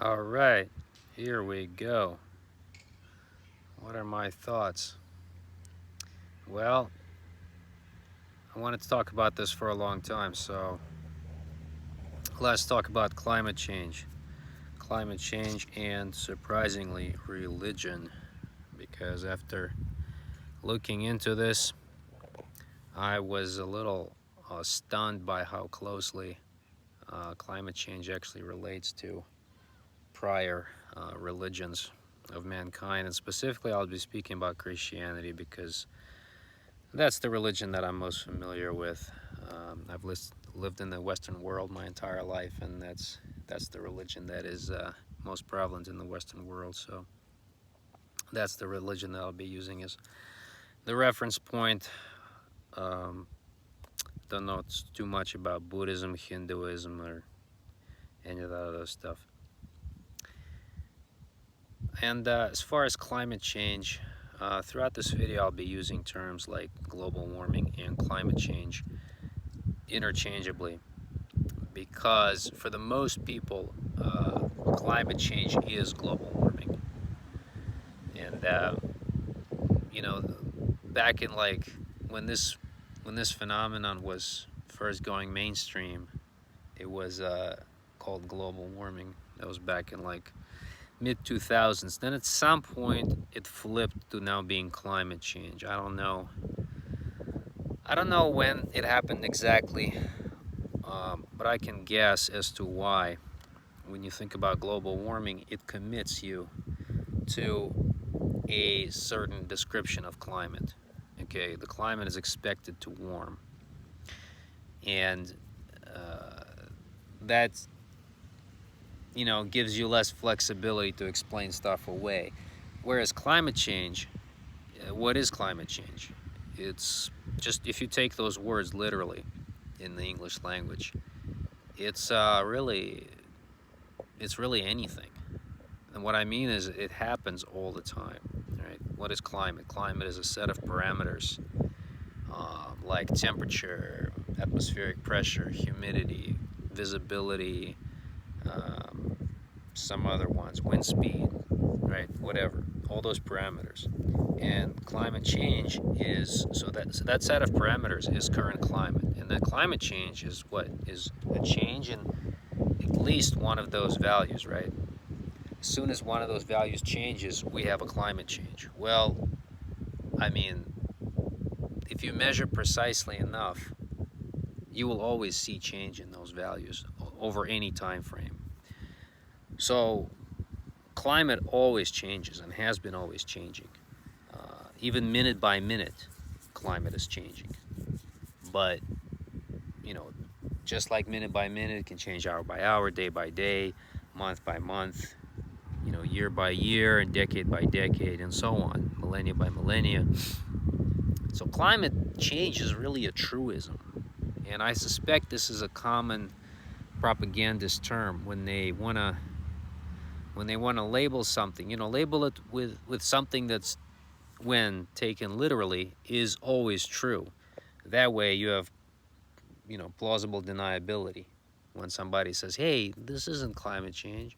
All right, here we go. What are my thoughts? Well, I wanted to talk about this for a long time, so let's talk about climate change. Climate change and, surprisingly, religion. Because after looking into this, I was a little stunned by how closely climate change actually relates to prior religions of mankind. And specifically, I'll be speaking about Christianity because that's the religion that I'm most familiar with. I've lived in the Western world my entire life, and that's the religion that is most prevalent in the Western world. So that's the religion that I'll be using as the reference point. Um, don't know too much about Buddhism, Hinduism, or any of that other stuff. And as far as climate change, throughout this video I'll be using terms like global warming and climate change interchangeably, because for the most people, climate change is global warming. And you know, back in like when this phenomenon was first going mainstream, it was called global warming. That was back in like mid 2000s. Then at some point it flipped to now being climate change. I don't know when it happened exactly, but I can guess as to why. When you think about global warming, it commits you to a certain description of climate. Okay, the climate is expected to warm, and uh, that gives you less flexibility to explain stuff away. Whereas climate change, what is climate change? It's just, if you take those words literally in the English language, it's really anything. And what I mean is it happens all the time, right? What is climate? Climate is a set of parameters, like temperature, atmospheric pressure, humidity, visibility, um, some other ones, wind speed, right? Whatever, all those parameters. And climate change is, so that set of parameters is current climate. And that climate change is what? Is a change in at least one of those values, right? As soon as one of those values changes, we have a climate change. Well, I mean, if you measure precisely enough, you will always see change in those values over any time frame. So climate always changes and has been always changing. Even minute by minute, climate is changing. But, you know, just like minute by minute, it can change hour by hour, day by day, month by month, year by year, and decade by decade, and so on, millennia by millennia. So climate change is really a truism. And I suspect this is a common propagandist term when they wanna label something, label it with something that's, when taken literally, is always true. That way you have, plausible deniability. When somebody says, hey, this isn't climate change.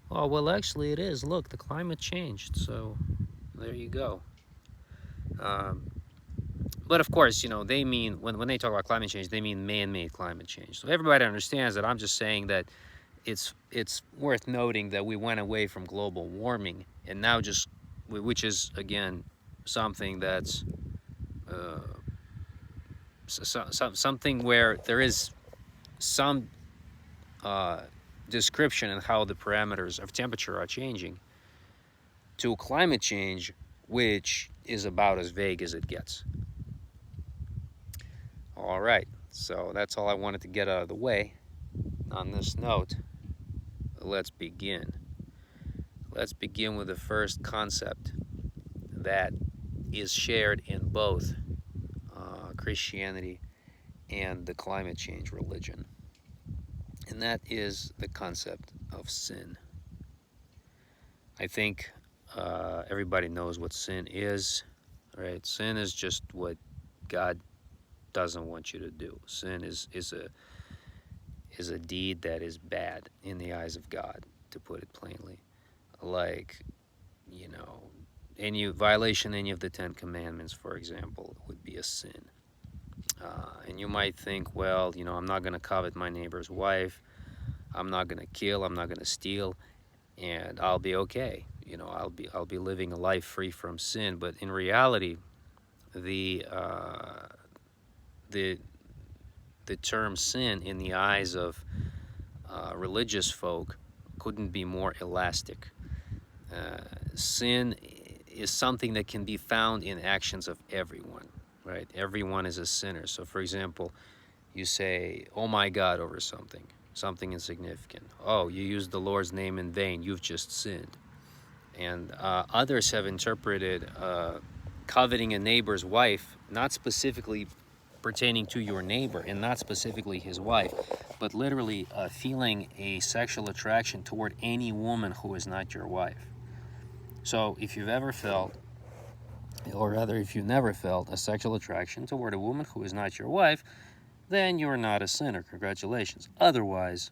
Oh, well, actually it is. Look, the climate changed. So there you go. Um, but of course, they mean, when they talk about climate change, they mean man-made climate change. So everybody understands that. I'm just saying that it's worth noting that we went away from global warming and now just, which is again something that's uh, something where there is some uh, description in how the parameters of temperature are changing, to climate change, which is about as vague as it gets. All right, so that's all I wanted to get out of the way. On this note, let's begin. Let's begin with the first concept that is shared in both Christianity and the climate change religion, and that is the concept of sin. I think everybody knows what sin is, right? Sin is just what God doesn't want you to do. Sin is a deed that is bad in the eyes of God. to put it plainly. Like, you know, any violation, any of the Ten Commandments, for example, would be a sin. And you might think, well, you know, I'm not going to covet my neighbor's wife. I'm not going to kill. I'm not going to steal, and I'll be okay. You know, I'll be living a life free from sin. But in reality, the uh, the the term sin in the eyes of religious folk couldn't be more elastic. Sin is something that can be found in actions of everyone, right? Everyone is a sinner. So, for example, you say, "Oh my God," over something insignificant. Oh, you used the Lord's name in vain. You've just sinned. And others have interpreted coveting a neighbor's wife not specifically pertaining to your neighbor and not specifically his wife, but literally feeling a sexual attraction toward any woman who is not your wife. So if you've ever felt, or rather if you've never felt a sexual attraction toward a woman who is not your wife, then you're not a sinner. Congratulations. Otherwise,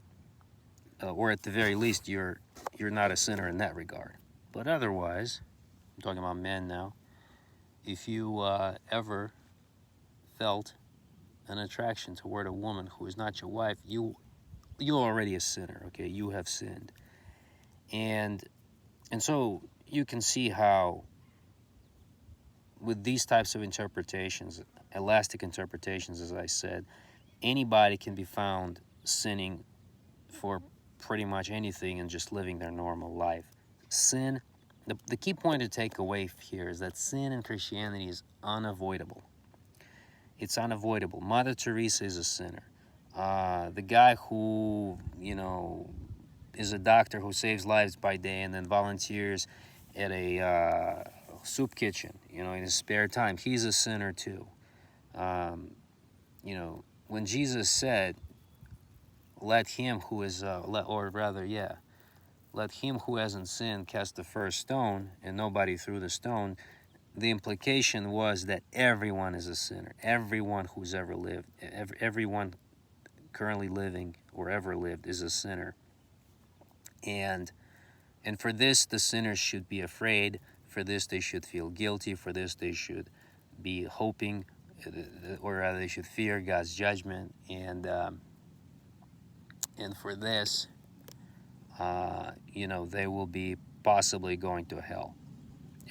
or at the very least, you're not a sinner in that regard. But otherwise, I'm talking about men now, if you ever felt an attraction toward a woman who is not your wife, you're already a sinner, okay? You have sinned. And so you can see how with these types of interpretations, elastic interpretations, as I said, anybody can be found sinning for pretty much anything and just living their normal life. Sin, the key point to take away here is that sin in Christianity is unavoidable. It's unavoidable. Mother Teresa is a sinner. The guy who, you know, is a doctor who saves lives by day and then volunteers at a soup kitchen, you know, in his spare time, he's a sinner too. You know, when Jesus said, let him who is, let him who hasn't sinned cast the first stone, and nobody threw the stone, the implication was that everyone is a sinner. Everyone who's ever lived, everyone currently living or ever lived is a sinner. And for this, the sinners should be afraid. For this, they should feel guilty. For this, they should be hoping, or rather, they should fear God's judgment. And for this, you know, they will be possibly going to hell.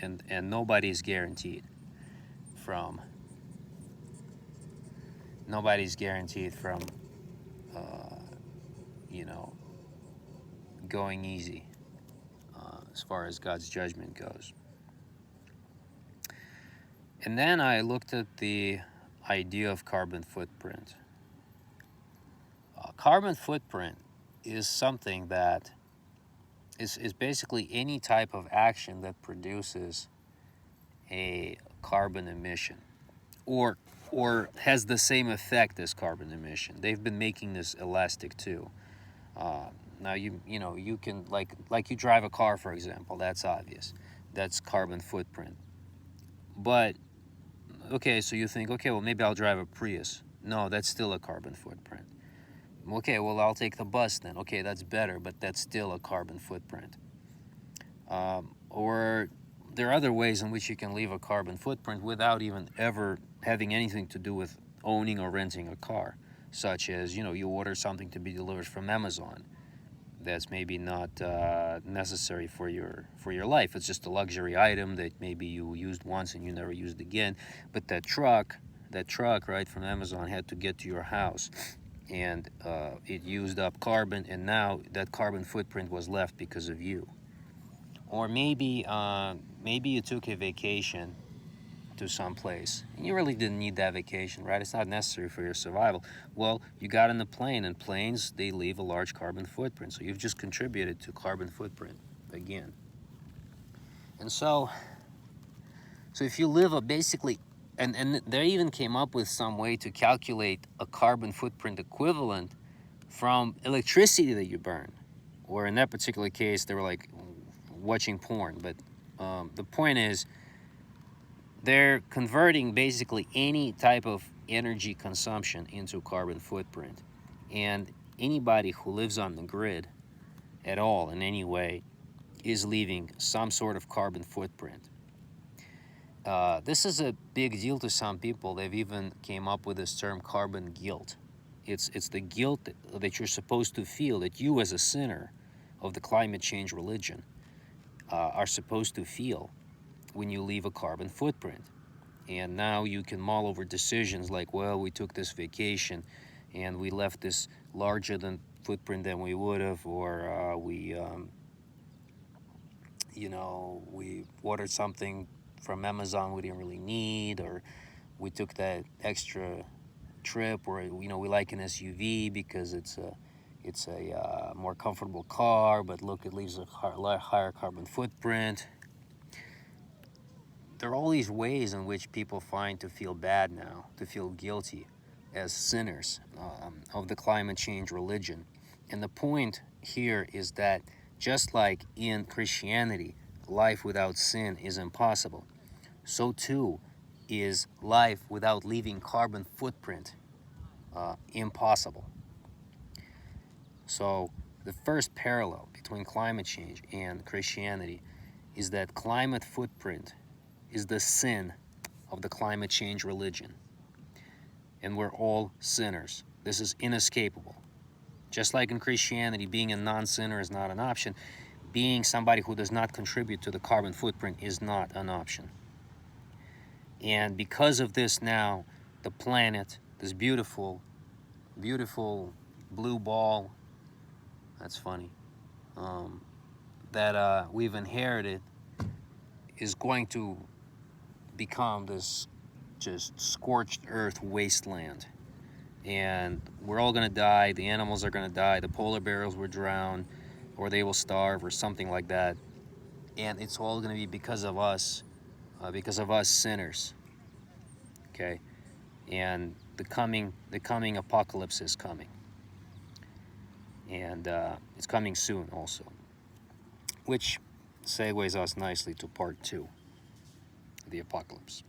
And nobody is guaranteed from you know, going easy as far as God's judgment goes. And then I looked at the idea of carbon footprint. Carbon footprint is something that is basically any type of action that produces a carbon emission or has the same effect as carbon emission. They've been making this elastic too. Now you can like you drive a car, for example. That's obvious. That's carbon footprint. But okay, so you think, okay, well maybe I'll drive a Prius. No, that's still a carbon footprint. Okay, well I'll take the bus then. Okay, that's better, but that's still a carbon footprint. Or there are other ways in which you can leave a carbon footprint without even ever having anything to do with owning or renting a car, such as, you know, you order something to be delivered from Amazon that's maybe not necessary for your life. It's just a luxury item that maybe you used once and you never used again. But that truck, right, from Amazon had to get to your house, and it used up carbon, and now that carbon footprint was left because of you. Or maybe you took a vacation to some place and you really didn't need that vacation, right? It's not necessary for your survival. Well, you got on the plane, and planes, they leave a large carbon footprint, so you've just contributed to carbon footprint again. And so if you live a basically, and they even came up with some way to calculate a carbon footprint equivalent from electricity that you burn, or in that particular case they were like watching porn. But the point is, they're converting basically any type of energy consumption into carbon footprint. And anybody who lives on the grid at all in any way is leaving some sort of carbon footprint. This is a big deal to some people. They've even came up with this term carbon guilt. It's the guilt that you're supposed to feel, that you as a sinner of the climate change religion are supposed to feel when you leave a carbon footprint. And now you can mull over decisions like, well, we took this vacation and we left this larger than footprint than we would have, or we ordered something from Amazon we didn't really need, or we took that extra trip, or we like an SUV because it's a more comfortable car, but look, it leaves a higher carbon footprint. There are all these ways in which people find to feel bad now, to feel guilty as sinners of the climate change religion. And the point here is that just like in Christianity, life without sin is impossible, so too is life without leaving carbon footprint impossible. So the first parallel between climate change and Christianity is that climate footprint is the sin of the climate change religion. And we're all sinners. This is inescapable. Just like in Christianity, being a non-sinner is not an option, being somebody who does not contribute to the carbon footprint is not an option. And because of this now, the planet, this beautiful, beautiful blue ball, that's funny, that we've inherited is going to become this just scorched earth wasteland. And we're all going to die. The animals are going to die. The polar bears will drown, or they will starve, or something like that. And it's all going to be because of us sinners. Okay, and the coming apocalypse is coming, and it's coming soon also, which segues us nicely to part 2 of the apocalypse.